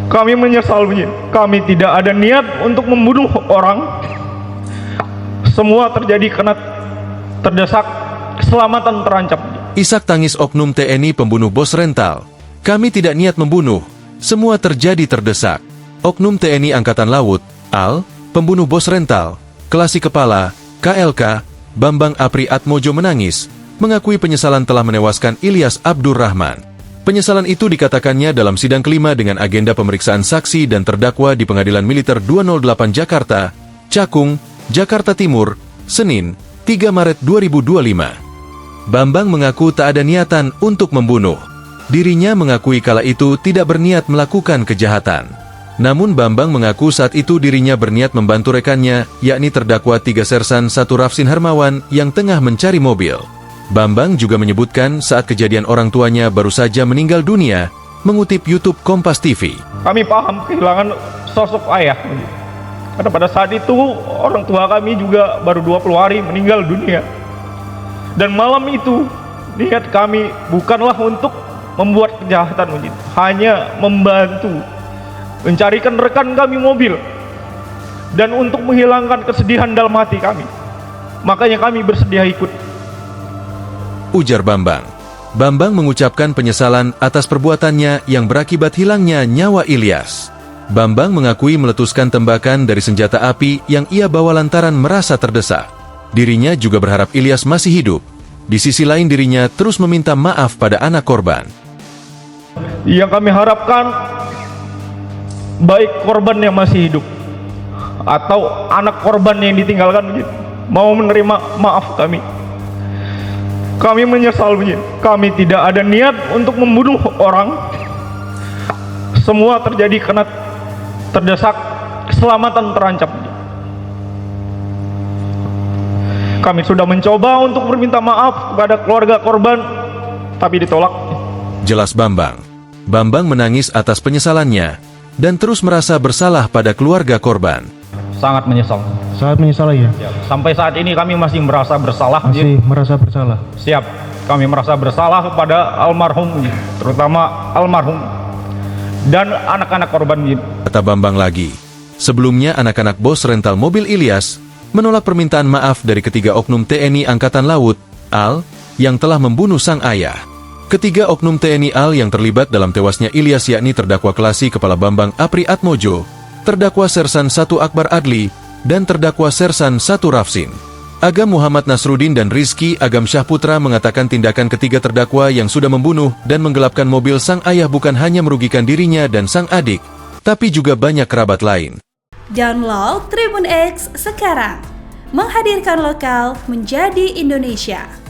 Kami menyesal, kami tidak ada niat untuk membunuh orang. Semua terjadi karena terdesak, keselamatan terancam. Isak tangis oknum TNI pembunuh bos rental. Kami tidak niat membunuh, semua terjadi terdesak. Oknum TNI Angkatan Laut, AL, pembunuh bos rental, Kelasi Kepala, KLK, Bambang Apri Atmojo menangis, mengakui penyesalan telah menewaskan Ilyas Abdurrahman. Penyesalan itu dikatakannya dalam sidang kelima dengan agenda pemeriksaan saksi dan terdakwa di Pengadilan Militer 208 Jakarta, Cakung, Jakarta Timur, Senin, 3 Maret 2025. Bambang mengaku tak ada niatan untuk membunuh. Dirinya mengakui kala itu tidak berniat melakukan kejahatan. Namun Bambang mengaku saat itu dirinya berniat membantu rekannya, yakni terdakwa 3 Sersan 1 Rafsin Hermawan yang tengah mencari mobil. Bambang juga menyebutkan saat kejadian orang tuanya baru saja meninggal dunia, mengutip YouTube Kompas TV. Kami paham kehilangan sosok ayah. Karena pada saat itu orang tua kami juga baru 20 hari meninggal dunia. Dan malam itu niat kami bukanlah untuk membuat kejahatan, hanya membantu mencarikan rekan kami mobil dan untuk menghilangkan kesedihan dalam hati kami. Makanya kami bersedia ikut. Ujar Bambang. Bambang mengucapkan penyesalan atas perbuatannya yang berakibat hilangnya nyawa Ilyas. Bambang mengakui meletuskan tembakan dari senjata api yang ia bawa lantaran merasa terdesak. Dirinya juga berharap Ilyas masih hidup. Di sisi lain dirinya terus meminta maaf pada anak korban. Yang kami harapkan, baik korban yang masih hidup atau anak korban yang ditinggalkan mau menerima maaf kami. Kami menyesal, kami tidak ada niat untuk membunuh orang. Semua terjadi karena terdesak, keselamatan terancam. Kami sudah mencoba untuk meminta maaf kepada keluarga korban, tapi ditolak. Jelas Bambang. Bambang menangis atas penyesalannya dan terus merasa bersalah pada keluarga korban. Sangat menyesal. Sangat menyesal ya? Sampai saat ini kami masih merasa bersalah. Masih merasa bersalah? Siap. Kami merasa bersalah kepada almarhum, terutama almarhum dan anak-anak korban. Kata Bambang lagi. Sebelumnya anak-anak bos rental mobil Ilyas menolak permintaan maaf dari ketiga oknum TNI Angkatan Laut, AL, yang telah membunuh sang ayah. Ketiga oknum TNI AL yang terlibat dalam tewasnya Ilyas yakni terdakwa Kelasi Kepala Bambang Apri Atmojo, terdakwa Sersan 1 Akbar Adli, dan terdakwa Sersan 1 Rafsin. Agam Muhammad Nasruddin dan Rizky Agam Syahputra mengatakan tindakan ketiga terdakwa yang sudah membunuh dan menggelapkan mobil sang ayah bukan hanya merugikan dirinya dan sang adik, tapi juga banyak kerabat lain. Download Tribun X sekarang, menghadirkan lokal menjadi Indonesia.